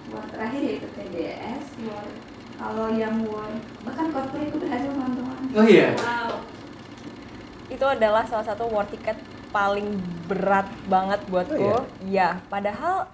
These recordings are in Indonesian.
war terakhir yaitu TDS, war kalau yang war bahkan Coldplay itu berhasil teman-teman. Oh iya. Wow. Itu adalah salah satu war tiket paling berat banget buatku. Oh iya, padahal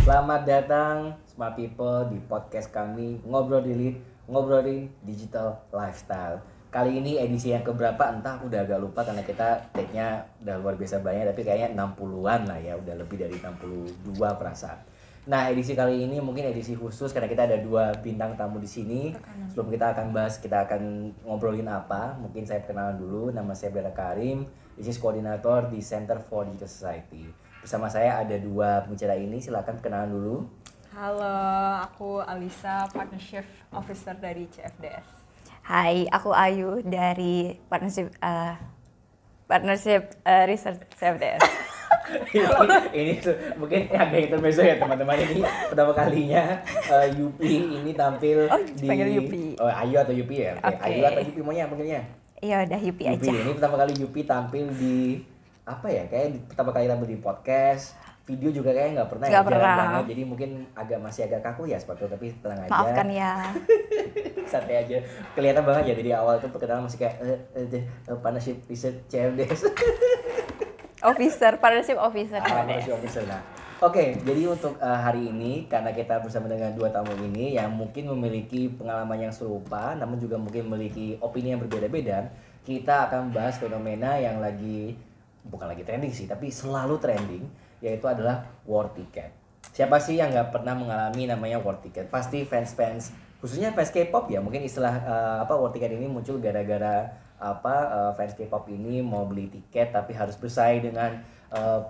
Selamat datang Smart People di podcast kami ngobrolin digital lifestyle. Kali ini edisi yang keberapa entah udah agak lupa karena kita take-nya udah luar biasa banyak, tapi kayaknya 60-an lah ya, udah lebih dari 62 perasaan. Nah, edisi kali ini mungkin edisi khusus karena kita ada dua bintang tamu di sini. Sebelum kita akan bahas, kita akan ngobrolin apa, mungkin saya perkenalan dulu. Nama saya Bera Karim, bisnis koordinator di Center for Digital Society. Bersama saya ada dua pembicara ini, silakan perkenalan dulu. halo, aku Alisa, Partnership Officer dari CFDS. Hai, aku Ayu dari Partnership Research CFDS. ini tuh mungkin agak intermezzo ya teman-teman, ini pertama kalinya Yupi ini tampil dipanggil Yupi. Oh, Ayu atau Yupi ya? Oke. Okay. Ayu atau Yupi maunya panggilnya? Iya udah Yupi aja. Ini pertama kali Yupi tampil di apa ya? Kayak pertama kali tampil di podcast. Video juga kayaknya nggak pernah. Nggak pernah. Banget, jadi mungkin masih agak kaku ya sepatu, tapi tenang aja. Maafkan ya. Santai aja. Kelihatan banget ya dari awal tuh perkenalan masih kayak Partnership Research CFDS. Partnership Officer. Partnership Officer. Nah, oke, jadi untuk hari ini karena kita bersama dengan dua tamu ini yang mungkin memiliki pengalaman yang serupa, namun juga mungkin memiliki opini yang berbeda-beda, kita akan bahas fenomena yang bukan lagi trending sih, tapi selalu trending, yaitu adalah war ticket. Siapa sih yang nggak pernah mengalami namanya war ticket? Pasti fans khususnya fans K-pop ya, mungkin istilah war ticket ini muncul gara-gara fans K-pop ini mau beli tiket tapi harus bersaing dengan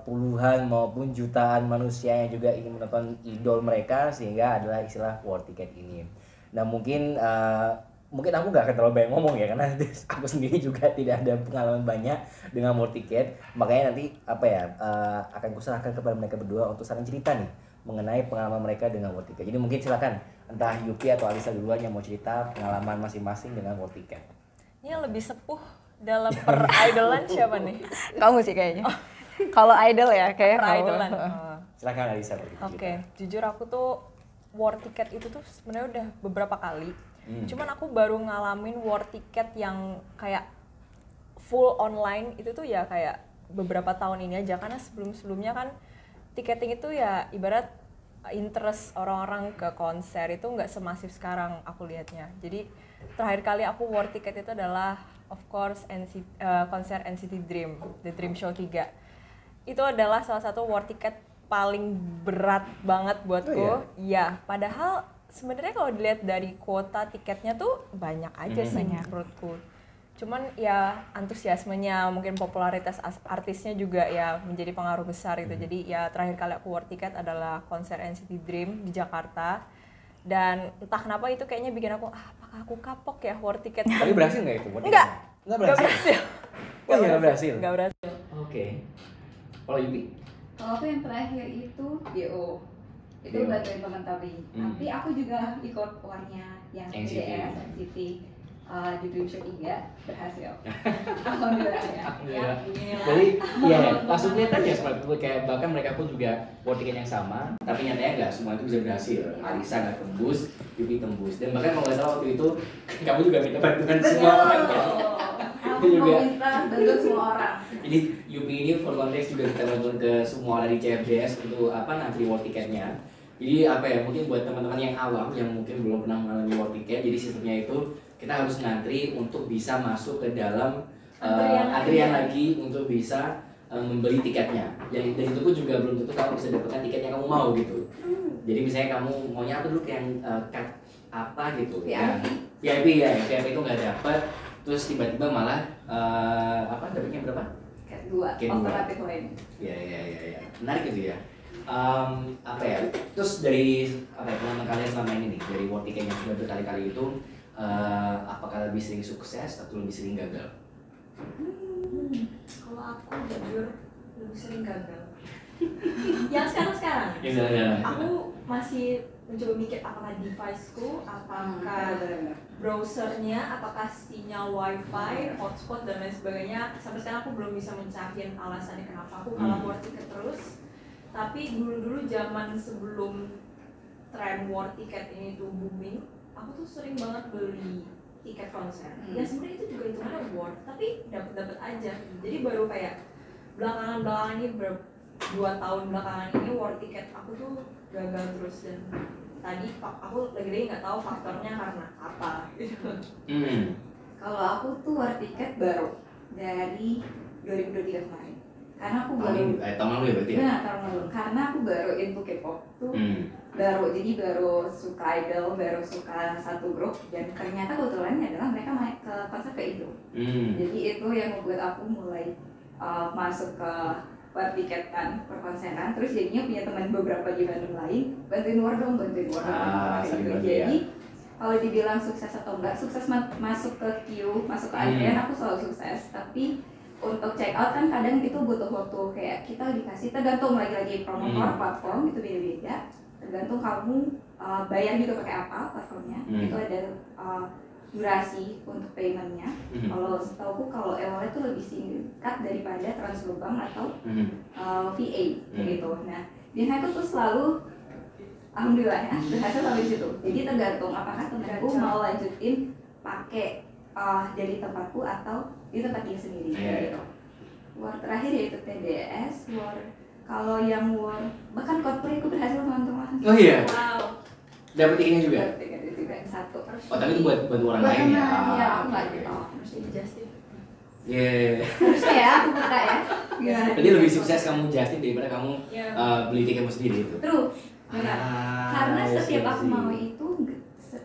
puluhan maupun jutaan manusia yang juga ingin menonton idol mereka, sehingga adalah istilah war ticket ini. Nah, mungkin aku nggak akan terlalu banyak ngomong ya, karena aku sendiri juga tidak ada pengalaman banyak dengan war ticket, makanya nanti akan kuserahkan kepada mereka berdua untuk saling cerita nih mengenai pengalaman mereka dengan war ticket. Jadi mungkin silakan entah Yupi atau Alisa duluan yang mau cerita pengalaman masing-masing dengan war ticket. Ini yang lebih sepuh dalam per-idolan siapa nih? Kamu sih kayaknya. Kalau idol ya kayak Per-idolan. Silakan Alisa. Oke, jujur aku tuh war ticket itu tuh sebenarnya udah beberapa kali. Cuman aku baru ngalamin war ticket yang kayak full online itu tuh ya kayak beberapa tahun ini aja, karena sebelum-sebelumnya kan tiketing itu ya ibarat interest orang-orang ke konser itu nggak semasif sekarang aku lihatnya. Jadi terakhir kali aku war ticket itu adalah of course konser NCT Dream, The Dream Show 3. Itu adalah salah satu war ticket paling berat banget buatku. Oh, iya, padahal sebenarnya kalau dilihat dari kuota tiketnya tuh banyak aja sih menurutku. Cuman ya antusiasmenya, mungkin popularitas artisnya juga ya menjadi pengaruh besar gitu. Jadi ya terakhir kali aku war ticket adalah konser NCT Dream di Jakarta. Dan entah kenapa itu kayaknya bikin aku, apakah aku kapok ya war ticket. Tapi berhasil nggak itu? Enggak berhasil. Oh iya, nggak berhasil. Nggak berhasil. Oke. Kalau Yupi? Kalau aku yang terakhir itu DO. Itu DO. bantuin teman tapi aku juga ikut warnya yang NCT. TDS, NCT di Dream Show 3 berhasil. Alhamdulillah ya. Alhamdulillah. Ya, Jadi ya langsung kelihatan ya seperti itu, kayak bahkan mereka pun juga war ticket yang sama, tapi nyatanya nggak semua itu bisa berhasil. Alisa nggak tembus, Yupi tembus, dan bahkan kalau nggak salah waktu itu kamu juga minta bantuan semua orang ya. Aku mau minta bantuan semua orang. Jadi Yupi ini for context juga kita bantuan ke semua orang di CFDS untuk ngantri war ticketnya. Jadi mungkin buat teman-teman yang awam yang mungkin belum pernah mengalami war ticket, jadi sistemnya itu kita harus ngantri untuk bisa masuk ke dalam antrian lagi untuk bisa membeli tiketnya. Dan itu pun juga belum tentu kamu bisa dapatkan tiket yang kamu mau gitu. Jadi misalnya kamu maunya apa dulu yang card apa gitu, VIP ya, VIP itu nggak dapat, terus tiba-tiba malah dapatnya berapa? Kedua, alternatif lain. Ya, menarik gitu ya. Terus dari pengalaman kalian selama ini nih, dari war ticket yang sudah berkali-kali itu, apakah lebih sering sukses atau lebih sering gagal? Kalau aku jujur lebih sering gagal. Yang sekarang Ya sekarang. aku masih mencoba mikir apakah deviceku, apakah browsernya, apakah sinyal wifi, hotspot dan lain sebagainya. Sampai sekarang aku belum bisa mencahin alasannya kenapa aku kalah war ticket terus. Tapi dulu zaman sebelum tren war ticket ini tuh booming, aku tuh sering banget beli tiket konser. Ya sebenarnya itu juga hitungannya war, tapi dapat aja. Jadi baru kayak belakangan ini 2 tahun belakangan ini war ticket aku tuh gagal terus, dan tadi aku lagi nggak tahu faktornya karena apa gitu. Kalau aku tuh war tiket baru dari 2023 kemarin, karena aku baru tahun lalu ya berarti ya? Nah, tahun lalu, karena aku baru into K-pop tuh baru suka idol, baru suka satu grup, dan ternyata kebetulannya adalah mereka main ke konser ke itu. Jadi itu yang membuat aku mulai masuk ke war tiket kan, perkonseran. Terus jadinya punya teman beberapa di Bandung lain, bantuin war dong kayak gitu. Jadi kalau dibilang sukses atau enggak, sukses masuk ke queue, masuk ke antrian aku selalu sukses. Tapi untuk check out kan kadang itu butuh waktu, kayak kita dikasih, tergantung lagi promotor platform itu beda-beda, tergantung kamu bayar juga pakai apa platformnya. Itu ada durasi untuk paymentnya. Kalau setahu kalau e-wallet itu lebih singkat daripada transfer bank atau VA gitu. Nah, di aku tuh selalu alhamdulillah ya berhasil sampai situ. Jadi tergantung apakah temanku mau lanjutin pakai dari tempatku atau di tempat dia sendiri gitu. War terakhir yaitu TDS, war kalau yang war bahkan Coldplay aku berhasil teman-teman. Oh iya. Wow. Dapat tiketnya juga? Dapat tiketnya juga satu. Oh tapi itu buat orang lain ya? Iya, aku nggak gitu. Mesti Justin. Iya. Harusnya ya, aku buka ya. Jadi lebih sukses kamu Justin daripada kamu beli tiketmu sendiri itu? True, benar. Karena setiap aku see. mau itu,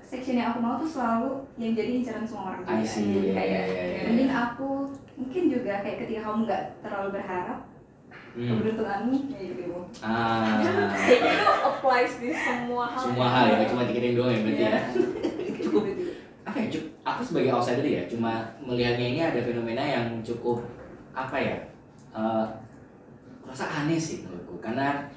section yang aku mau tuh selalu yang jadi incaran semua orang juga. Kayak mending aku mungkin juga kayak ketika kamu nggak terlalu berharap, keberuntunganmu ya gitu. Itu applies di semua hal. Semua hal ya, cuma tiketing doang ya berarti ya. Cukup apa ya? Aku sebagai outsider ya, cuma melihatnya ini ada fenomena yang cukup apa ya? Rasa aneh sih menurutku, karena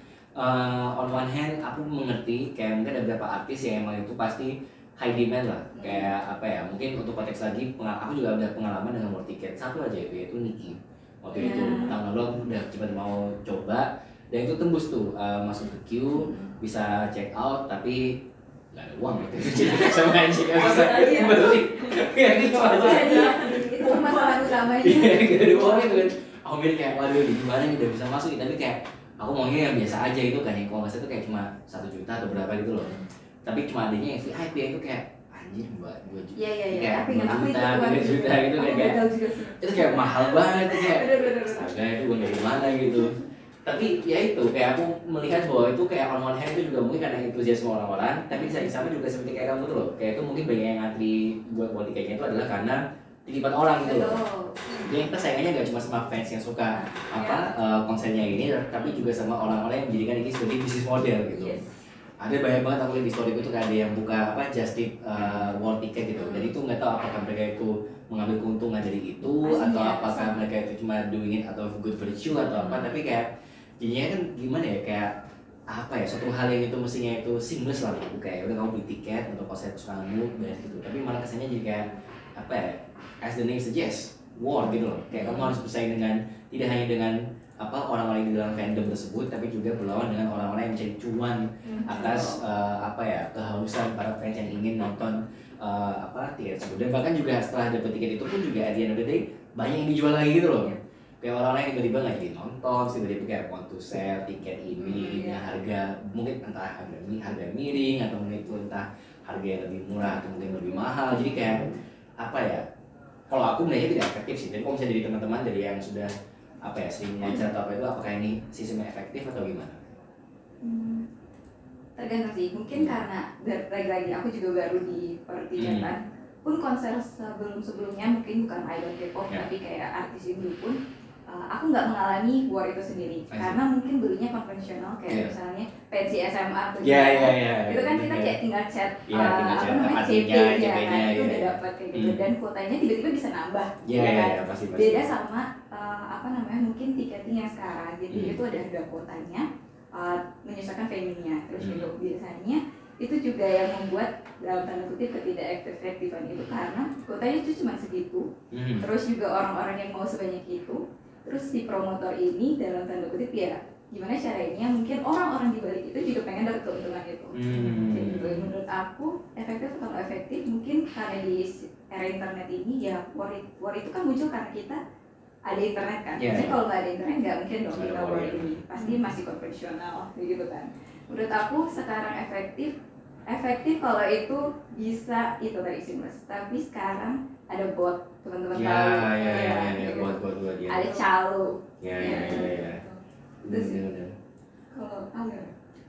on one hand aku mengerti kayak mungkin ada beberapa artis yang emang itu pasti high demand lah, kayak apa ya, mungkin untuk konteks lagi aku juga ada pengalaman dengan war tiket satu aja yaitu Nicki. Waktu itu tahun lalu aku udah coba mau coba dan itu tembus tuh masuk ke queue, bisa check out tapi nggak ada uang gitu. Jadi sama anjing nggak bisa beli. Ya gitu aja. Itu masalah utamanya. Iya, nggak ada uang itu kan. Aku mikir kayak waduh gimana nih udah bisa masuk, tapi kayak aku maunya yang biasa aja gitu kan, yang kalau nggak salah itu kayak cuma 1 juta atau berapa gitu loh. Tapi cuma adanya yang VIP itu kayak anjir 2 juta. Iya. Tapi nggak aku itu 3 juta gitu kan kayak. Itu kayak mahal banget itu kayak. Astaga itu gue dari mana gitu. Tapi ya itu kayak aku melihat bahwa itu kayak on one hand itu juga mungkin karena entusiasme orang-orang, tapi di sama juga seperti kayak kamu tuh loh. Kayak itu mungkin banyak yang ngantri buat tiketnya itu adalah karena titipan orang gitu loh. Jadi kita sayangnya nggak cuma sama fans yang suka konsernya ini, tapi juga sama orang-orang yang menjadikan ini sebagai bisnis model gitu. Ada banyak banget aku lihat di story itu kayak ada yang buka apa just tip war ticket gitu. Dan itu nggak tahu apakah mereka itu mengambil keuntungan dari itu atau apakah mereka itu cuma doing it atau good virtue atau apa. Tapi kayak jadinya kan gimana ya, kayak apa ya, suatu hal yang itu mestinya itu seamless lah gitu. Kayak udah kamu beli tiket untuk konser kesukaanmu dan gitu. Tapi malah kesannya jadi kayak apa ya, as the name suggests, war gitu loh. Kayak kamu harus bersaing dengan tidak hanya dengan apa orang-orang di dalam fandom tersebut, tapi juga berlawan dengan orang-orang yang mencari cuan atas apa ya, kehausan para fans yang ingin nonton apa tiket tersebut. Dan bahkan juga setelah dapat tiket itu pun juga at the end of the day banyak yang dijual lagi gitu loh. Kayak orang-orang yang tiba-tiba nggak jadi nonton, tiba-tiba kayak want to sell tiket ini dengan harga mungkin entah harga miring atau mungkin itu entah harga yang lebih murah atau mungkin lebih mahal. Jadi kayak apa ya, kalau aku melihatnya tidak efektif sih. Tapi kalau misalnya dari teman-teman dari yang sudah apa ya sering ngajar atau apa itu, apakah ini sistemnya efektif atau gimana? Tergantung sih, mungkin karena lagi-lagi aku juga baru di pertigaan pun konser sebelum-sebelumnya mungkin bukan idol K-pop tapi kayak artis Indo pun aku nggak mengalami war itu sendiri karena mungkin belinya konvensional kayak misalnya pensi SMA atau itu kan kita kayak tinggal chat apa namanya CP ya kan, itu udah dapat kayak gitu dan kuotanya tiba-tiba bisa nambah kan. Beda sama apa namanya mungkin tiketing yang sekarang. Jadi itu ada harga kuotanya, menyesuaikan venue-nya. Terus itu biasanya itu juga yang membuat dalam tanda kutip ketidakefektifan itu karena kuotanya itu cuma segitu. Terus juga orang-orang yang mau sebanyak itu. Terus si promotor ini dalam tanda kutip ya gimana caranya mungkin orang-orang di balik itu juga pengen dapat keuntungan itu. Jadi menurut aku efektif atau nggak efektif mungkin karena di era internet ini ya war itu kan muncul karena kita ada internet kan. Jadi kalau nggak ada internet nggak mungkin dong kita war ini, pasti masih konvensional gitu kan. Menurut aku sekarang efektif kalau itu bisa itu tadi seamless, tapi sekarang ada bot, teman-teman tahu bot ada calo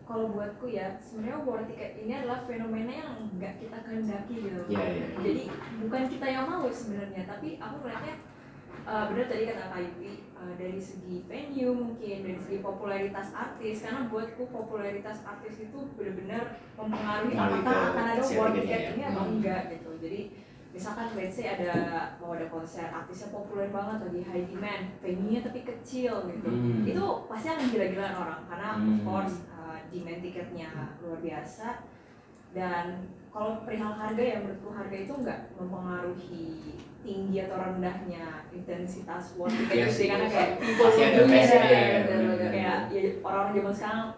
Kalau buatku ya sebenarnya war ticket ini adalah fenomena yang nggak kita kehendaki gitu. Jadi bukan kita yang mau sebenarnya, tapi aku melihatnya benar tadi kata Kak Yuki, dari segi venue mungkin, dari segi popularitas artis, karena buatku popularitas artis itu benar-benar mempengaruhi apakah akan ada war ticket ini atau enggak gitu. Jadi misalkan let's say mau ada konser artisnya populer banget lagi high demand, venue-nya tapi kecil gitu, itu pasti akan gila-gilaan orang karena of course demand tiketnya luar biasa. Dan kalau perihal harga ya menurutku harga itu nggak mempengaruhi tinggi atau rendahnya intensitas war tiket itu karena kayak pasti ada kayak ya, orang-orang zaman sekarang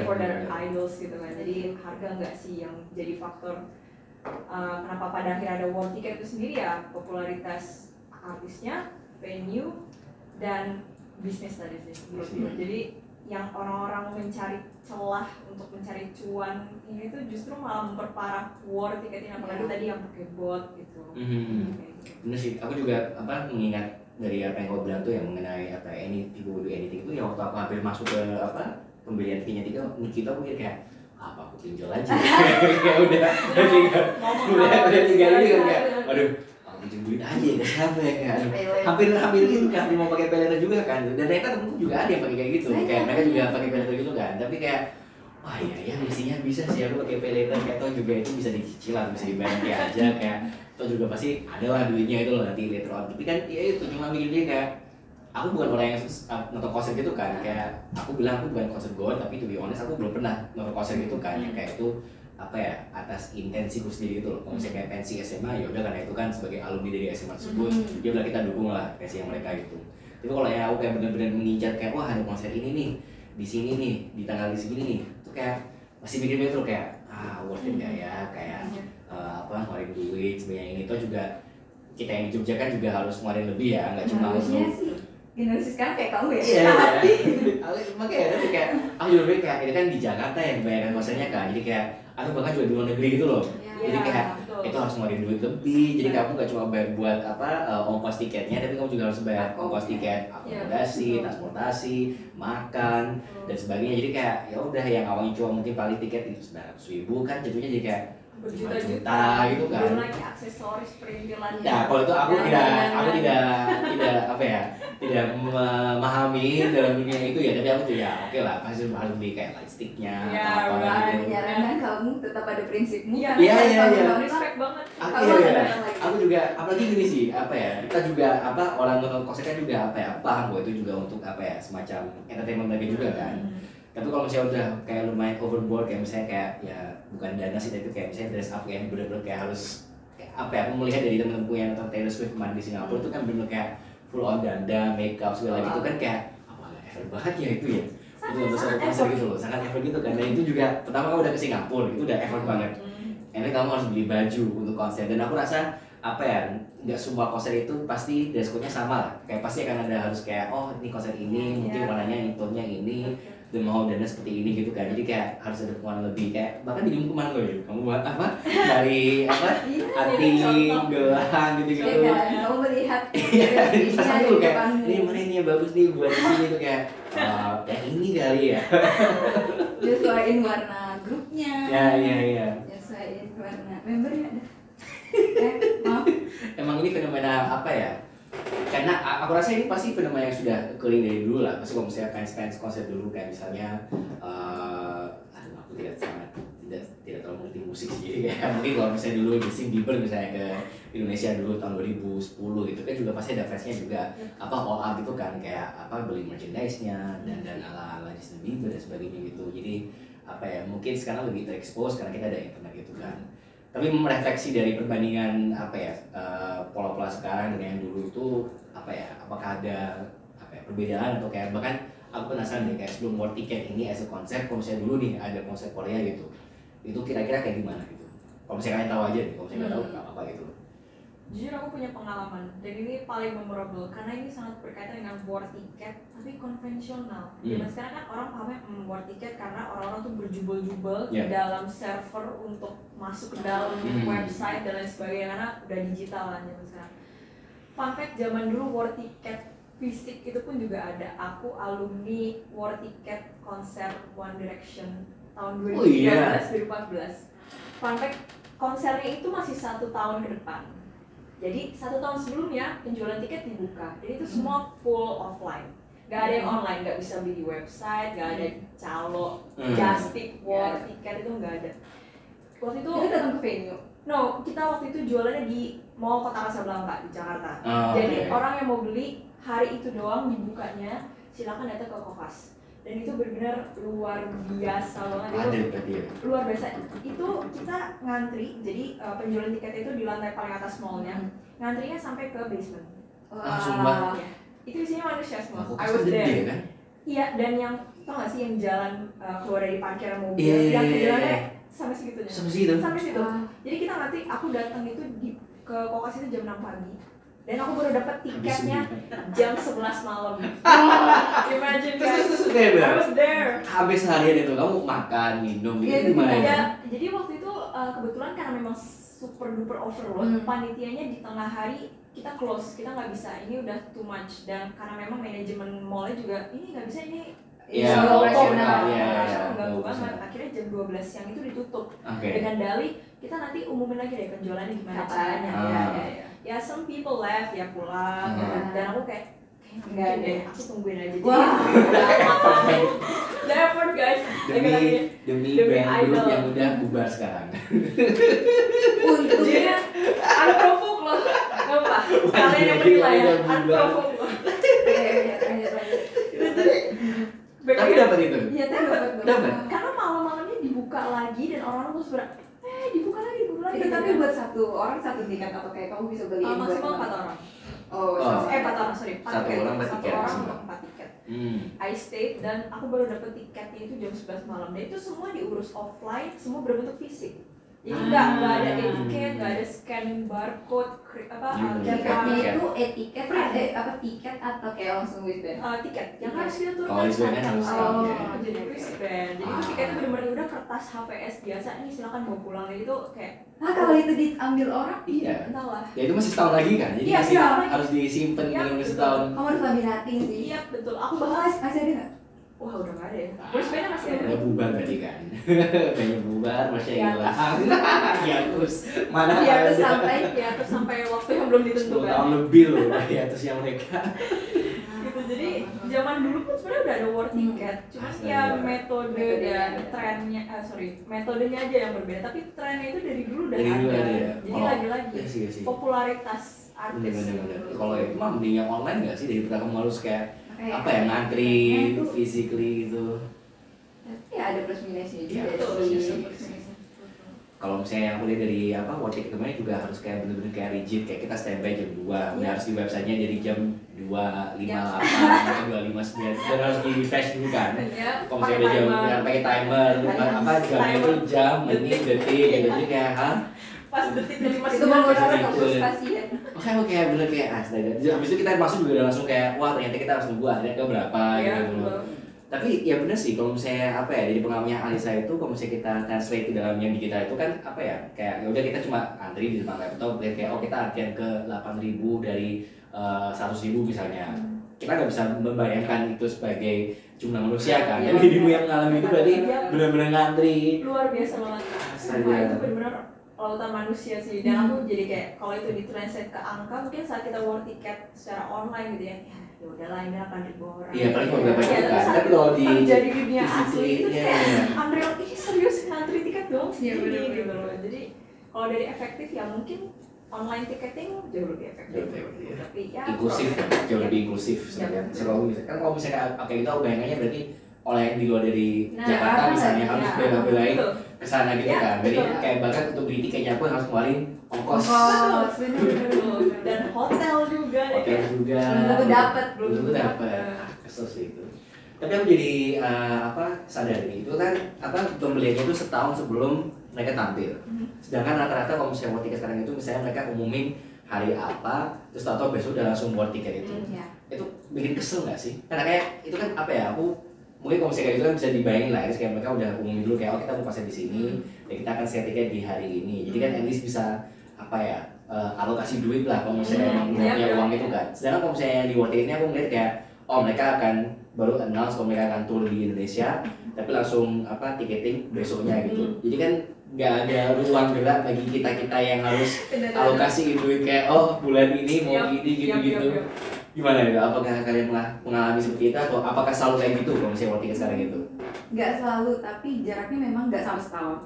for their idols gitu kan. Jadi harga nggak sih yang jadi faktor kenapa pada akhirnya ada war ticket itu sendiri ya popularitas artisnya, venue, dan bisnis tadi sih. Jadi yang orang-orang mencari celah untuk mencari cuan ini tuh justru malah memperparah war ticket ini, apalagi tadi yang pakai bot gitu. Bener sih, aku juga mengingat dari apa yang kau bilang tuh yang mengenai people do anything itu ya waktu aku hampir masuk ke pembelian tiket kita aku kayak apa aku pinjol aja kayak udah tinggal ini kan kayak aduh aku pinjemin aja ke siapa ya kan hampir gitu kan mau pakai peleter juga kan, dan ternyata temenku juga ada yang pakai kayak gitu kayak mereka juga pakai peleter gitu kan, tapi kayak wah ya mestinya bisa sih aku pakai peleter kayak toh juga itu bisa dicicil lah, bisa dibayar kayak aja kayak toh juga pasti ada lah duitnya itu loh nanti later on, tapi kan ya itu cuma mikirnya kayak aku bukan orang yang nonton konser gitu kan, kayak aku bilang aku bukan konser goer, tapi to be honest aku belum pernah nonton konser gitu kan, yang kayak itu atas intensiku sendiri gitu loh. Kalau misalnya kayak pensi SMA ya udah karena itu kan sebagai alumni dari SMA tersebut, ya udah kita dukung lah pensi yang mereka gitu. Tapi kalau yang aku kayak bener-bener mengincar kayak wah ada konser ini nih di sini nih di tanggal di sini nih, itu kayak masih mikir-mikir tuh kayak worth it nggak ya, kayak ngeluarin duit sebanyak ini. Toh juga kita yang di Jogja kan juga harus ngeluarin lebih ya, nggak cuma untuk generasi sekarang kayak kamu ya? Iya. Makanya tapi kayak aku juga pikir kayak ini kan di Jakarta yang bayarkan konsernya kan, jadi kayak atau bahkan juga di luar negeri gitu loh. Jadi kayak itu harus ngeluarin duit lebih. Jadi kamu nggak cuma bayar buat ongkos tiketnya, tapi kamu juga harus bayar ongkos tiket akomodasi, transportasi, makan dan sebagainya. Jadi kayak ya udah yang awalnya cuma mungkin paling tiket itu 900.000 kan jatuhnya jadi kayak berjuta gitu kan. Belum lagi aksesoris perintilan. Ya kalau itu aku tidak memahami dalam dunia itu ya, tapi aku tuh ya oke lah pasti harus beli kayak lightsticknya atau apa gitu. Menyarankan kamu tetap ada prinsipmu. Iya. Respect banget. Aku juga apalagi gini sih kita juga orang nonton konser kan juga paham bahwa itu juga untuk semacam entertainment mereka juga kan. Tapi kalau misalnya udah kayak lumayan overboard kayak misalnya kayak ya bukan dana sih, tapi kayak misalnya dress up kayak bener-bener kayak harus kayak aku melihat dari temen-temenku yang nonton Taylor Swift kemarin di Singapura itu kan bener kayak full on dandan, makeup segala gitu kan kayak agak effort banget ya itu ya. Itu untuk satu konser gitu loh, sangat effort gitu kan. Dan itu juga pertama kamu udah ke Singapura itu udah effort banget. Ini kamu harus beli baju untuk konser, dan aku rasa nggak semua konser itu pasti dress code-nya sama lah. Kayak pasti akan ada harus kayak ini konser ini mungkin warnanya tone-nya ini dan mau dana seperti ini gitu kan. Jadi kayak harus ada pengeluaran lebih, kayak bahkan di kemana loh ya kamu buat dari hati gelang gitu-gitu. Kamu melihat pasang dulu kayak ini mana ini yang bagus nih buat di sini tuh kayak yang ini kali ya. Nyesuaiin warna grupnya. Iya. Nyesuaiin warna membernya. Maaf. Emang ini fenomena karena aku rasa ini pasti fenomena yang sudah occurring dari dulu lah. Pasti kalau misalnya fans konser dulu kayak misalnya aku tidak terlalu mengerti musik musik sih. Jadi kayak mungkin kalau misalnya dulu Justin Bieber misalnya ke Indonesia dulu tahun 2010 gitu kan juga pasti ada fansnya juga apa all out gitu kan, kayak apa beli merchandise-nya dan ala Justin Bieber dan sebagainya gitu. Jadi apa ya, mungkin sekarang lebih terekspos karena kita ada internet gitu kan. Tapi merefleksi dari perbandingan apa ya pola-pola sekarang dengan yang dulu itu apa ya, apakah ada apa ya, perbedaan atau kayak bahkan aku penasaran deh kayak sebelum War Ticket ini as a konsep, kalau misalnya dulu nih ada konsep Korea gitu, itu kira-kira kayak gimana gitu? Kalau misalnya kalian tahu aja deh, kalau misalnya nggak tahu nggak apa-apa gitu. Jujur aku punya pengalaman dan ini paling memorable karena ini sangat berkaitan dengan war ticket tapi konvensional. Zaman sekarang kan orang pahamnya war ticket karena orang-orang tuh berjubel-jubel di dalam server untuk masuk ke dalam website dan lain sebagainya karena udah digital lah zaman sekarang. Fun fact, zaman dulu war ticket fisik itu pun juga ada. Aku alumni war ticket konser One Direction tahun 2013-2014. Fun fact, konsernya itu masih 1 tahun ke depan. Jadi 1 tahun sebelumnya penjualan tiket dibuka, jadi itu semua full offline. Gak ada yang online, gak bisa beli di website, gak ada calo, just tip, war tiket itu gak ada. Waktu itu datang ke venue. No, kita waktu itu jualannya di Mall Kota Kasablanca di Jakarta. Jadi orang yang mau beli hari itu doang dibukanya, silakan datang ke Kompas. Dan itu benar-benar luar biasa banget. Ada berarti ya? Luar biasa. Itu kita ngantri, jadi penjualan tiket itu di lantai paling atas mallnya. Ngantrinya sampai ke basement. Sumpah. Ya. Itu isinya manusia semua. Aku I was gede there. kan? Iya, dan yang tau gak sih yang jalan keluar dari parkiran mobil, Iya. yang jalannya sampai segitunya. Sampai situ. Sampai situ. Jadi kita nanti aku datang itu ke Kokas itu jam 6 pagi. Dan aku baru dapat tiketnya jam 11 malam. Imagine guys, kayak I was there. habis seharian itu kamu makan, minum, itu gimana ya? Ya, jadi waktu itu kebetulan karena memang super duper overload, panitianya di tengah hari kita close, kita nggak bisa, ini udah too much. Dan karena memang manajemen mallnya juga ini nggak bisa, ini operasional, ganggu banget. Akhirnya jam 12 siang itu ditutup dengan dalih kita nanti umumin lagi deh penjualannya gimana caranya. Ya some people left, ya pulang. Dan aku kayak enggak deh, aku tungguin aja. Jadi the effort guys. Demi brand group yang udah bubar sekarang. Untungnya unprovoked loh. Gak apa, kalian yang menilai ya, unprovoked loh. Tapi dapat itu? Iya, dapat. Karena malam-malamnya dibuka lagi dan orang-orang terus dibuka lagi. Tapi buat satu orang satu tiket atau kayak kamu bisa beliin maksimal 4 orang. 4 orang, sorry. 4 Satu tiket. orang 4 Satu tiket. orang 4 tiket. I stayed dan aku baru dapet tiketnya itu jam 11 malam. Dan itu semua diurus offline, semua berbentuk fisik. Jadi nggak ada etiket, nggak ada scan barcode, tiketnya itu tiket atau kayak langsung wristband? Tiket yang harus kita turunkan. Kalau wristband harus jadi wristband. Jadi itu tiketnya benar-benar udah kertas HVS biasa, ini silakan bawa pulang. Jadi itu kayak kalau itu diambil orang? Iya. Entahlah. Ya itu masih setahun lagi kan, jadi masih harus disimpan dalam setahun. Kamu harus laminating sih. Iya betul. Aku bahas masih ada nggak? Wah udah nggak ada ya. Wristbandnya masih ada. Udah bubar berarti kan? Kayaknya bubar, masih hilang. Ya terus mana terus sampai waktu yang belum 10 ditentukan. tahun lebih loh ya terusnya mereka. Gitu. Jadi zaman dulu pun sebenarnya udah ada war ticket, cuman ya metode dan trennya, metodenya aja yang berbeda. Tapi trennya itu dari dulu udah ada. Jadi lagi-lagi popularitas artis. Kalau itu mah mending yang online nggak sih daripada kamu harus kayak apa ya ngantri physically gitu. Ya ada plus minusnya juga. Kalau misalnya yang mulai dari war ticket kemarin juga harus kayak bener-bener kayak rigid, kayak kita standby jam 2, udah harus di websitenya dari jam 2.58 atau 2.59 dan harus di refresh dulu kan. Kalau misalnya udah jam pakai timer, jamnya itu jam, menit, detik gitu, jadi kayak pas detiknya 5 itu menggunakan pasien. Oke, bener kayak astaga. Habis itu kita masuk juga udah langsung kayak wah ternyata kita harus nunggu akhirnya ke berapa gitu. Tapi ya bener sih kalau misalnya dari pengalamannya Alisa itu kalau misalnya kita translate ke dalam yang digital itu kan kayak ya udah kita cuma antri di depan laptop kayak kita antrian ke 8.000 dari 100.000 misalnya. Kita nggak bisa membayangkan itu sebagai jumlah manusia kan. Jadi dirimu yang mengalami itu berarti benar-benar ngantri. Luar biasa banget. Itu benar-benar lautan manusia sih. Dan aku jadi kayak kalau itu ditranslate ke angka mungkin saat kita war tiket secara online gitu ya udahlah ini 8.000 orang. Iya, paling kalau berapa juta. Tapi kalau di jadi dunia asli itu kayak unreal, ini serius ngantri tiket doang Iya, segini bener-bener. gitu loh. Jadi kalau dari efektif ya mungkin online ticketing jauh lebih efektif. Tapi ya Inklusif ya, jauh lebih inklusif sebenarnya. Kalau misalkan kan kalau misalnya pakai itu aku bayangannya berarti oleh yang di luar dari Nah, Jakarta misalnya iya. harus bela-belain Betul. ke sana gitu Ya, kan. Jadi betul. kayak bahkan untuk beli tiketnya pun harus ngeluarin ongkos. Betul. Dan hotel juga ya Hotel kan? juga. Belum tentu dapet, Belum tentu dapet. Kesel sih itu. Tapi aku jadi sadar nih, itu kan pembeliannya itu setahun sebelum mereka tampil. Sedangkan rata-rata kalau misalnya buat tiket sekarang itu misalnya mereka umumin hari apa, terus tahu besok udah langsung buat tiket itu. Iya. Itu bikin kesel nggak sih? Karena kayak itu kan apa ya, aku mungkin kalau misalnya kayak gitu kan bisa dibayangin lah, kayak mereka udah umumin dulu kayak kita mau pasang di sini, dan kita akan share tiket di hari ini. Jadi kan at least bisa alokasi duit lah kalau misalnya emang punya uang itu kan. Sedangkan kalau misalnya di World ini aku ngeliat kayak mereka akan baru announce kalau mereka akan tour di Indonesia, tapi langsung tiketing besoknya gitu. Jadi kan nggak ada ruang gerak bagi kita yang harus alokasi duit kayak bulan ini mau gini gitu. Gimana itu? Apakah kalian mengalami seperti itu atau apakah selalu kayak gitu kalau misalnya World Ticket sekarang gitu? Nggak selalu, tapi jaraknya memang nggak sampai setahun.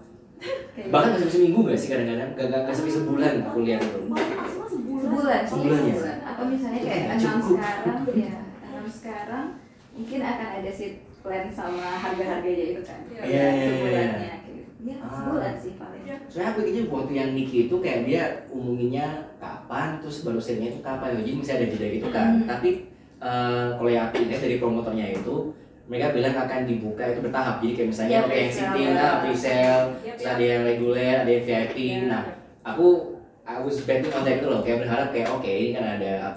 Kayak Bahkan nggak sampai seminggu nggak sih kadang-kadang? Nggak sampai sebulan aku lihat itu. Maksimal sebulan sih, Sebulan ya? sebulan. Atau misalnya kayak Nggak enam cukup. sekarang, ya enam sekarang mungkin akan ada seat plan sama harga-harganya itu kan. Iya, iya, iya. Sebulannya kayak gitu. Ya sebulan sih paling. Soalnya aku pikirnya waktu yang Niki itu kayak dia umuminya kapan, terus baru sale-nya itu kapan, jadi masih ada jeda gitu kan. Tapi kalau yang aku lihat dari promotornya itu, mereka bilang akan dibuka itu bertahap. Jadi kayak misalnya Ya, yang pre-sale. sitting, pre-sale, terus ada yang reguler, ada yang VIP. Nah, aku was betting on that itu loh, kayak berharap kayak oke ini kan ada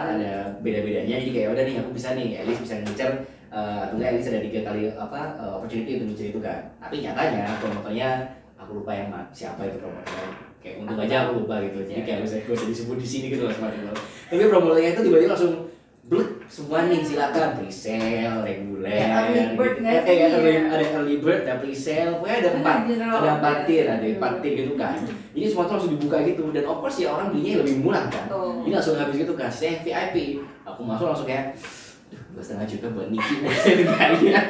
ada beda-bedanya, jadi kayak udah nih aku bisa nih, at least bisa ngincer atau enggak at least ada 3 kali opportunity untuk ngincer itu kan. Tapi nyatanya promotornya aku lupa yang siapa itu promotornya, kayak untung aja aku lupa gitu, jadi kayak gak usah disebut di sini gitu loh sama teman. Tapi promotornya itu tiba-tiba langsung blek semua nih, silakan pre-sale, reguler, Ya, early bird nggak sih? ada early bird, ada pre-sale, pokoknya ada empat tier gitu kan. Jadi semua tuh langsung dibuka gitu, dan of course ya orang belinya lebih murah kan. Ini langsung habis gitu kan, saya VIP, aku masuk langsung kayak 2,5 juta buat Niki, kayaknya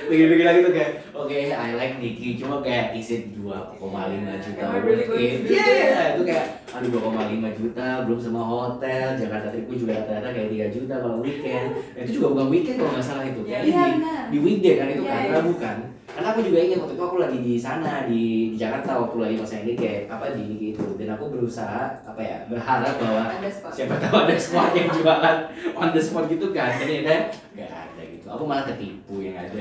begini-begini lagi tuh kayak oke, I like Niki, cuma kayak isi 2,5 juta iya, itu kayak aduh 2,5 juta belum sama hotel, Jakarta tripku juga rata-rata kayak 3 juta kalau weekend. Nah, itu juga bukan weekend kalau nggak salah itu, di weekday kan itu kan, Rabu kan. Karena aku juga ingat waktu itu aku lagi di sana di Jakarta waktu lagi masa ini kayak di Niki itu, dan aku berusaha berharap bahwa siapa tahu ada spot yang jualan on the spot gitu kan, ternyata nggak ada gitu. Aku malah ketipu yang ada.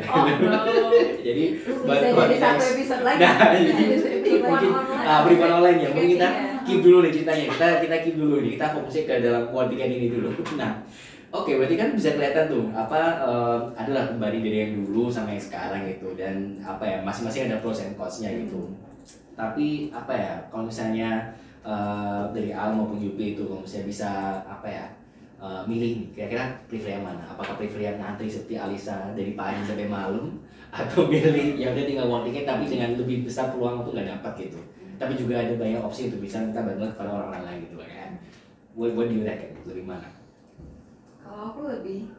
Jadi jadi satu episode lagi. Nah, jadi mungkin penipuan online ya. Mungkin kita keep dulu nih ceritanya. Kita keep dulu nih. Kita fokusnya ke dalam World Ticket ini dulu. Nah, oke, berarti kan bisa kelihatan tuh adalah kembali dari yang dulu sama yang sekarang gitu, dan masing-masing ada pros and cons-nya gitu. Tapi kalau misalnya dari Al maupun Yupi itu kalau misalnya bisa milih nih, kira-kira prefer yang mana? Apakah prefer yang ngantri seperti Alisa dari pagi sampai malam, atau milih ya udah tinggal World Ticket tapi dengan lebih besar peluang untuk nggak dapat gitu, tapi juga ada banyak opsi untuk bisa minta bantuan kepada orang lain gitu kan? What do you reckon? Lebih mana? Kalau aku lebih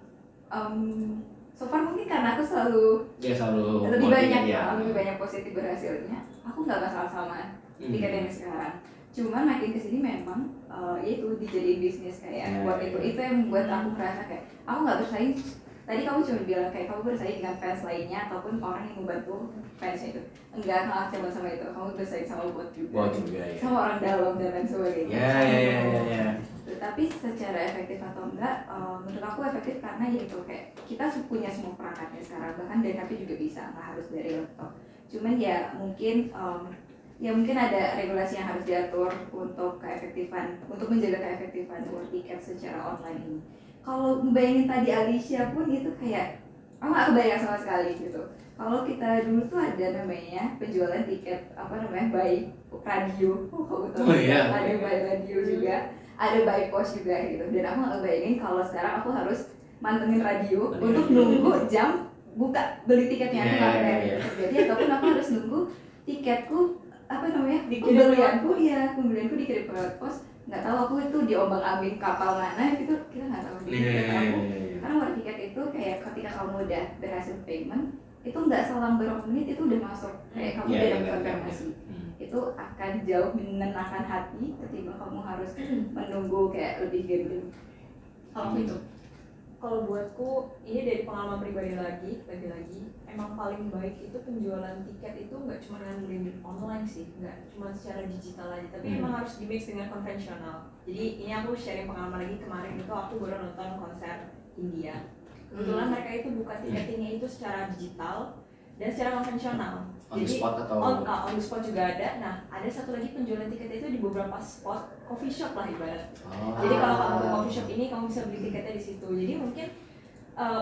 so far mungkin karena aku selalu lebih World banyak Ticket, ya. lebih banyak positif berhasilnya, aku nggak masalah sama tiket yang sekarang. Cuman makin kesini memang itu dijadiin bisnis kayak buat itu yang membuat aku merasa kayak aku nggak bersaing. Tadi kamu cuma bilang kayak kamu bersaing dengan fans lainnya ataupun orang yang membantu fansnya itu. Enggak cuma sama itu, kamu bersaing sama bot juga, ya. sama orang dalam dan lain sebagainya. Ya. Tapi secara efektif atau enggak, menurut aku efektif karena yaitu kayak kita punya semua perangkatnya sekarang, bahkan dari HP juga bisa, nggak harus dari laptop. Cuman ya mungkin ada regulasi yang harus diatur untuk keefektifan, untuk menjaga keefektifan World Ticket secara online ini. Kalau bayangin tadi Alicia pun itu kayak aku nggak kebayang sama sekali gitu. Kalau kita dulu tuh ada namanya penjualan tiket by radio, ada by radio juga, ada by pos juga gitu. Dan aku nggak kebayangin kalau sekarang aku harus mantengin radio untuk nunggu jam buka beli tiketnya. Aku nggak kebayang terjadi, ataupun aku harus nunggu tiketku pembelianku dikirim ke pos. Nggak tahu aku itu diombang-ambing kapal mana gitu, kita nggak tahu. Karena World Ticket itu kayak ketika kamu udah berhasil payment, itu nggak selang berapa menit itu udah masuk, kayak kamu udah dapat konfirmasi. Itu akan jauh menenangkan hati ketimbang kamu harus menunggu kayak lebih gambling. Kalau itu kalau buatku ini dari pengalaman pribadi lagi emang paling baik itu penjualan tiket itu nggak cuma dengan branding online sih, nggak cuma secara digital aja, tapi emang harus di mix dengan konvensional. Jadi ini aku sharing pengalaman lagi, kemarin itu aku baru nonton konser India. Kebetulan mereka itu buka tiketingnya itu secara digital dan secara konvensional. On the spot atau? On the spot juga ada. Nah, ada satu lagi penjualan tiket itu di beberapa spot coffee shop lah ibarat. Jadi kalau kamu ke coffee shop ini, kamu bisa beli tiketnya di situ. Jadi mungkin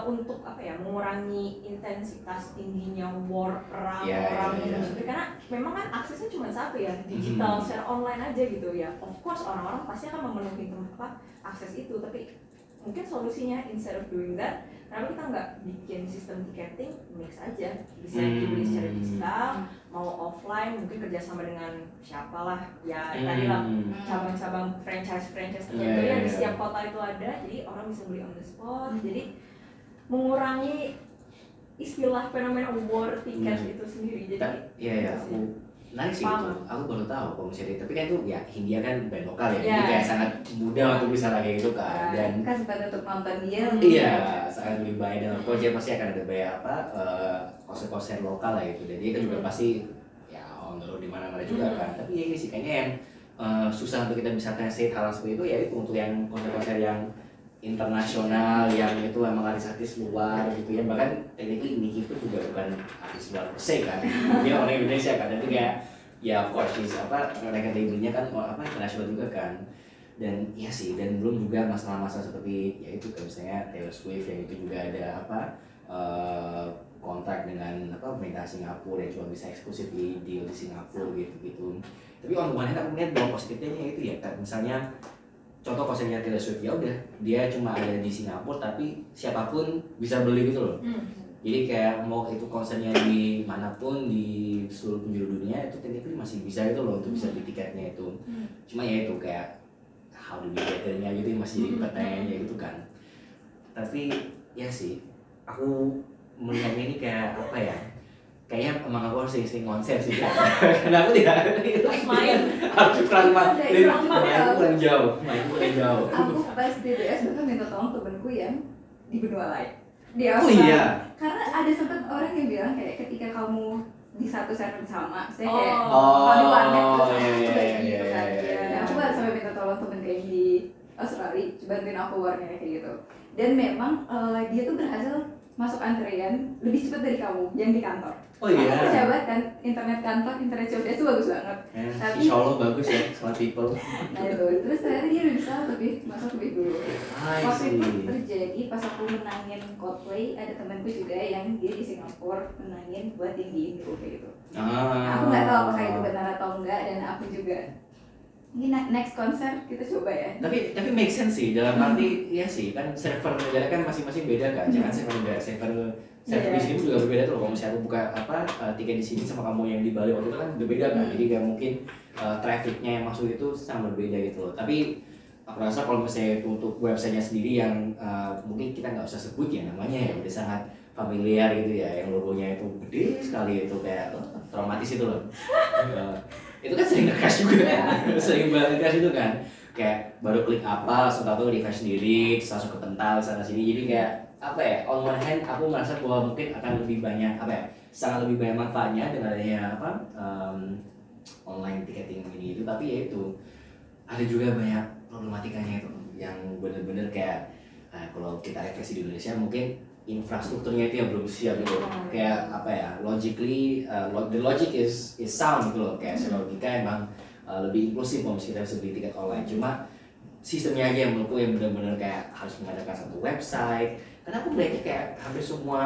untuk apa ya, mengurangi intensitas tingginya war perang orang industri, karena memang kan aksesnya cuma satu ya, digital secara online aja gitu ya. Of course orang-orang pasti akan memenuhi akses itu, tapi mungkin solusinya instead of doing that, kenapa kita nggak bikin sistem tiketing mix aja, bisa dibeli secara digital, mau offline mungkin kerjasama dengan siapa lah ya, tadi lah cabang-cabang franchise tertentu yang di setiap kota itu ada, jadi orang bisa beli on the spot, jadi mengurangi istilah fenomena war tiket itu sendiri. Jadi aku menarik sih itu. Aku baru tahu kalau misalnya, tapi kan itu ya Hindia kan band lokal ya, jadi kayak sangat mudah untuk bisa kayak gitu kan. Dan kan sempat untuk nonton dia. Iya, sangat lebih baik, dan aku aja pasti akan ada banyak konser-konser lokal lah gitu. Dan dia kan juga pasti ya on the road di mana-mana juga kan. Tapi ya ini sih kayaknya yang susah untuk kita bisa translate hal seperti itu, ya itu untuk yang konser-konser yang internasional, yang itu emang artis-artis luar gitu ya. Bahkan technically Niki itu juga bukan artis luar perse kan, dia orang Indonesia kan, tapi kayak ya of course record labelnya kan internasional juga kan. Dan iya sih, dan belum juga masalah-masalah seperti ya itu kayak misalnya Taylor Swift yang itu juga ada kontrak dengan pemerintah Singapura yang cuma bisa eksklusif di Singapura gitu. Tapi on one hand aku melihat bahwa positifnya itu ya, kayak misalnya contoh konsernya Taylor Swift, ya udah dia cuma ada di Singapura tapi siapapun bisa beli gitu loh. Jadi kayak mau itu konsernya di manapun di seluruh penjuru dunia itu technically masih bisa itu loh untuk bisa beli tiketnya itu. Cuma ya itu kayak how do we get there-nya gitu masih jadi pertanyaannya gitu kan. Tapi ya sih aku melihatnya ini kayak apa ya, kayaknya emang aku harus sering konser sih karena aku tidak harus main kurang jauh. Aku pas DBS bahkan minta tolong temenku yang di benua lain, di Australia. Karena ada sempat orang yang bilang kayak ketika kamu di satu server sama, saya kayak kalau di warnet terus aku bagi gitu kan. Dan aku baru sampai minta tolong temen kayak di Australia, bantuin aku warnet kayak gitu. Dan memang dia tuh berhasil masuk antrian lebih cepat dari kamu yang di kantor. Aku percaya kan internet kantor, internet CODS itu bagus banget. Tapi insya Allah bagus ya, smart people. Nah itu, terus ternyata dia udah bisa masuk lebih dulu. Waktu itu terjadi pas aku menangin Coldplay, ada temanku juga yang dia di Singapura menangin buat yang di Indo kayak gitu. Aku nggak tahu apakah itu benar atau enggak, dan aku juga ini next konser kita coba ya. Tapi make sense sih, dalam arti ya sih kan server negara kan masing-masing beda kan. Jangan server negara, server di sini juga berbeda tuh. Kalau misalnya aku buka tiket di sini sama kamu yang di Bali waktu itu kan berbeda kan. Jadi kayak mungkin trafficnya yang masuk itu sangat berbeda gitu loh. Tapi aku rasa kalau misalnya untuk websitenya sendiri yang mungkin kita nggak usah sebut ya namanya ya, udah sangat familiar gitu ya, yang logonya itu gede sekali, itu kayak traumatis itu loh. Itu kan sering nge-crash juga kan, sering banget nge-crash itu kan, kayak baru klik apa, langsung tahu refresh sendiri, terus langsung kepental sana sini. Jadi kayak apa ya, on one hand aku merasa bahwa mungkin akan lebih banyak sangat lebih banyak manfaatnya dengan adanya online ticketing ini itu, tapi ya itu ada juga banyak problematikanya itu yang bener-bener kayak kalau kita refleksi di Indonesia mungkin infrastrukturnya itu yang belum siap gitu, kayak logically the logic is sound gitu loh, kayak secara logika emang lebih inklusif kalau kita bisa beli tiket online, cuma sistemnya aja yang menurutku yang benar-benar kayak harus mengadakan satu website. Karena aku melihatnya kayak hampir semua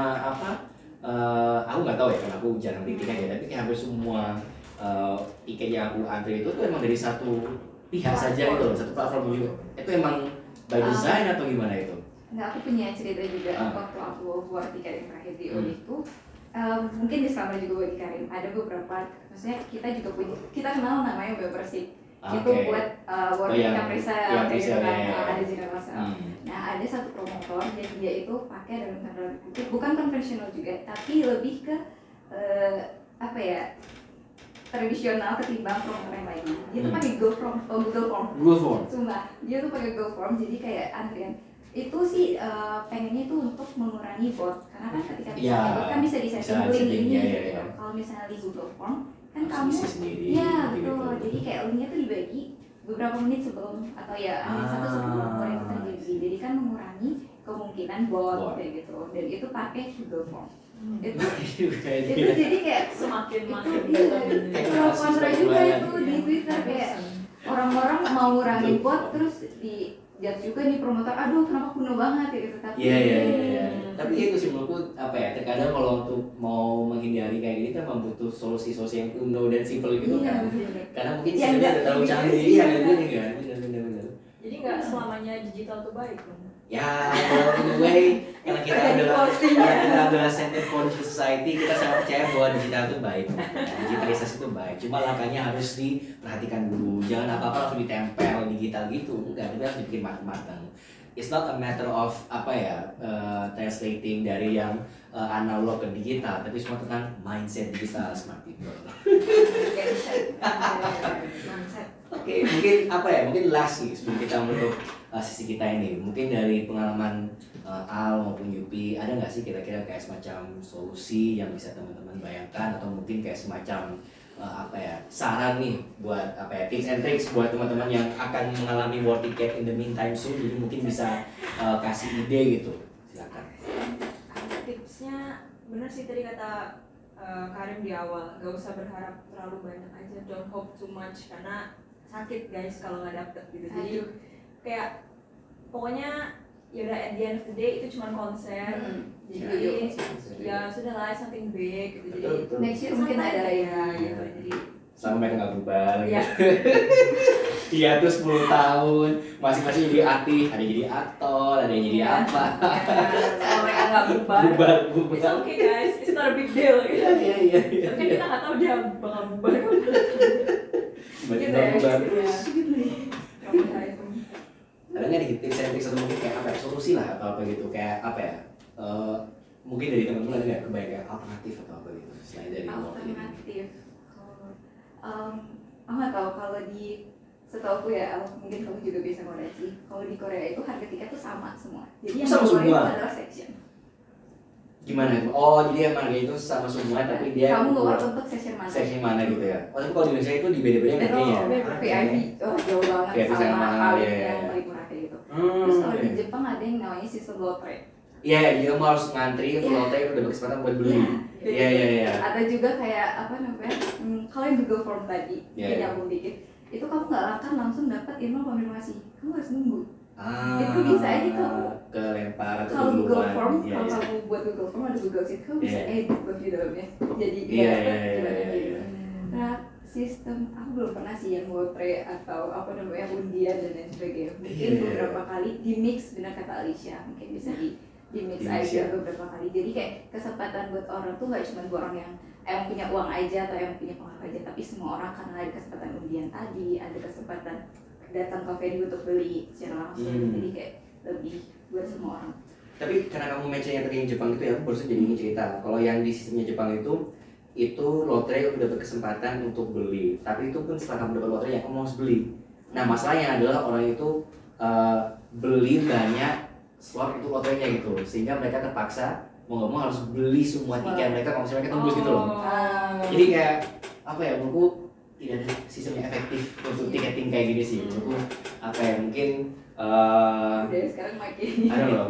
aku nggak tahu ya karena aku jarang beli tiket ya, tapi kayak hampir semua tiket yang aku antri itu tuh emang dari satu pihak saja gitu loh, satu platform juga. Itu emang by design atau gimana itu? Nggak, aku punya cerita juga waktu aku buat tiket yang terakhir di OLI itu. Mungkin di Summer juga buat di Karim ada beberapa, maksudnya kita juga punya, kita kenal namanya Web Persik. Itu buat working presale yang gitu presale, kan, ya. ada general sale. Nah ada satu promotor, jadi dia itu pakai dalam tanda kutip bukan konvensional juga, tapi lebih ke apa ya, tradisional ketimbang promotor yang lainnya. Dia tuh pakai Google Form. Google Form. Sumpah, dia tuh pakai Google Form, jadi kayak antrian. Itu sih pengennya itu untuk mengurangi bot, karena kan ketika bisa edit kan bisa disetting link-linknya gitu. Kalau misalnya di Google Form kan kamu, ya betul. Jadi kayak linknya tuh dibagi beberapa menit sebelum atau ya satu sebelum orang itu terjadi. Jadi kan mengurangi kemungkinan bot kayak gitu. Dan itu pakai Google Form. Itu jadi kayak Semakin pro kontra juga itu di Twitter, kayak orang-orang mau ngurangin bot terus di judge juga nih promotor, aduh kenapa kuno banget ya gitu. Tapi Iya. Tapi itu sih menurutku apa ya, terkadang kalau untuk mau menghindari kayak gini kan butuh solusi-solusi yang kuno dan simple gitu kan. Karena mungkin sistemnya udah terlalu canggih. Iya gini kan. Benar. Jadi nggak selamanya digital tuh baik dong. Ya, in a way, karena kita adalah center for society, kita sangat percaya bahwa digital itu baik, digitalisasi itu baik. Cuma langkahnya harus diperhatikan dulu, jangan apa-apa langsung ditempel digital gitu, enggak, kita harus dibikin matang-matang. It's not a matter of translating dari yang analog ke digital, tapi semua tentang mindset digital smart people. Oke, mungkin mungkin last nih sebelum kita menutup sisi kita ini, mungkin dari pengalaman Al maupun Yupi, ada nggak sih kira-kira kayak semacam solusi yang bisa teman-teman bayangkan, atau mungkin kayak semacam saran nih buat tips and tricks buat teman-teman yang akan mengalami war ticket in the meantime soon, jadi mungkin bisa kasih ide gitu, silakan. Tipsnya bener sih tadi kata Karim di awal, gak usah berharap terlalu banyak aja, don't hope too much, karena sakit guys kalau nggak dapet gitu. Jadi kayak pokoknya yaudah, at the end of the day itu cuma konser, jadi ya sudah lah, something big gitu. Jadi next year mungkin ada ya gitu. Jadi sama mereka nggak berubah ya. Iya terus 10 tahun masing-masing jadi artis, ada jadi aktor, ada yang jadi apa. Kalau mereka nggak bubar, it's okay guys, it's not a big deal gitu. Iya. Tapi kan kita nggak tahu dia bakal bubar. Tiba-tiba bubar. Ada nggak nih tips and tricks atau mungkin kayak solusi lah atau apa gitu, kayak mungkin dari teman-teman ada nggak kebayang alternatif atau apa gitu selain dari alternatif? Aku nggak tahu kalau setahu aku ya, mungkin kamu juga bisa koreksi. Kalau di Korea itu harga tiket tuh sama semua. Jadi yang sama semua itu adalah section. Gimana itu? Oh jadi harga itu sama semua tapi dia kamu nggak untuk section mana? Section mana gitu ya? Oh tapi kalau di Indonesia itu dibeda-bedain harganya. VIP, jauh banget sama paling yang paling murah kayak gitu. Terus kalau di Jepang ada yang namanya sistem lotre. Iya, jadi kamu harus ngantri untuk lotre udah berkesempatan buat beli. Iya. Ada juga kayak kalau yang Google Form tadi, nyambung dikit, itu kamu nggak akan langsung dapat email konfirmasi, kamu harus nunggu. Itu bisa aja kamu kelempar atau kalau Google Form, kalau kamu buat Google Form ada Google Sheet, kamu bisa edit buat di dalamnya. Jadi nah, sistem aku belum pernah sih yang lotre atau undian dan lain sebagainya. Mungkin beberapa kali di mix, benar kata Alicia, mungkin bisa di mix aja beberapa kali. Jadi kayak kesempatan buat orang tuh nggak cuma buat orang yang emang punya uang aja atau yang punya pengaruh aja, tapi semua orang, karena ada kesempatan undian tadi, ada kesempatan datang ke venue untuk beli secara langsung. Jadi kayak lebih buat semua orang. Tapi karena kamu mention yang tadi yang Jepang itu ya, aku barusan jadi ingin cerita. Kalau yang di sistemnya Jepang itu lotre udah berkesempatan untuk beli, tapi itu pun setelah kamu dapat lotre ya kamu harus beli. Nah masalahnya adalah orang itu beli banyak slot untuk lotrenya gitu, sehingga mereka terpaksa mau nggak mau harus beli semua tiket mereka kalau misalnya mereka tembus gitu loh. Jadi kayak menurutku tidak ada sistem yang efektif untuk tiketing kayak gini sih. Menurutku mungkin udah sekarang makin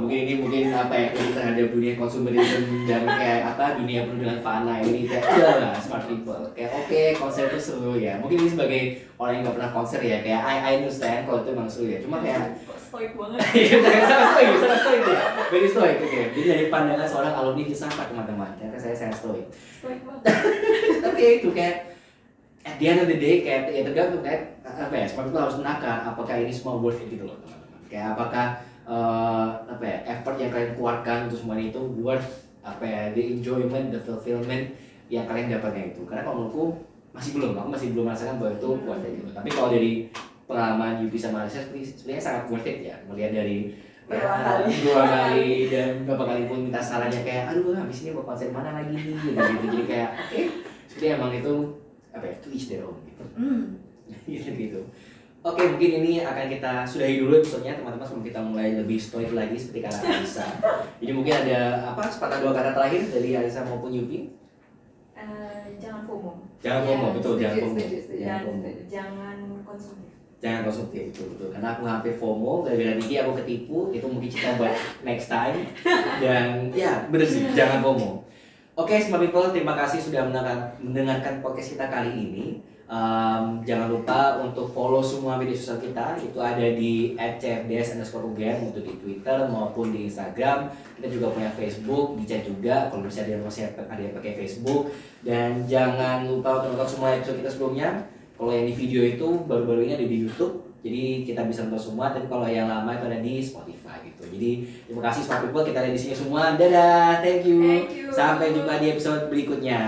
mungkin ini lebih terhadap dunia konsumerisme dan kayak dunia penuh dengan fana ini kayak lah smart people kayak konser itu seru ya, mungkin ini sebagai orang yang nggak pernah konser ya kayak I understand kalau itu emang seru ya, cuma kayak stoik banget. sangat stoik ya, very stoik. Jadi dari pandangan seorang alumni filsafat teman-teman, ternyata saya sangat stoik Banget. tapi ya itu kayak at the end of the day kayak ya tergantung kayak smart people harus menakar apakah ini semua worth it gitu loh teman-teman, kayak apakah effort yang kalian keluarkan untuk semua itu worth the enjoyment, the fulfillment yang kalian dapatnya itu. Karena kalau menurutku aku masih belum merasakan bahwa itu worth it gitu. Tapi kalau dari pengalaman Yupi sama Alisa sebenarnya sangat worth it ya, melihat dari dua kali dan beberapa kali pun minta sarannya kayak aduh habis ini mau konser mana lagi nih gitu, jadi kayak oke, sebenarnya emang itu apa ya, to each their own gitu. gitu. Oke, mungkin ini akan kita sudahi dulu episode-nya teman-teman sebelum kita mulai lebih stoik lagi seperti kata Alisa. Jadi mungkin ada apa sepatah dua kata terakhir dari Alisa maupun Yupi? Jangan FOMO. Jangan FOMO, betul, jangan FOMO. Jangan konsumtif. Jangan konsumtif, betul. Karena aku hampir FOMO, gara-gara Niki aku ketipu, itu mungkin kita buat next time. Dan ya, bener sih, jangan FOMO. Oke, Smart People, terima kasih sudah mendengarkan podcast kita kali ini. Jangan lupa untuk follow semua media sosial kita, itu ada di @cfds_ugm untuk di Twitter maupun di Instagram. Kita juga punya Facebook, dicek juga kalau misalnya ada yang pakai Facebook. Dan jangan lupa untuk nonton semua episode kita sebelumnya. Kalau yang di video itu baru-baru ini ada di YouTube, jadi kita bisa nonton semua. Tapi kalau yang lama itu ada di Spotify gitu. Jadi terima kasih Smart People, kita ada di sini semua. Dadah, thank you. Sampai jumpa di episode berikutnya.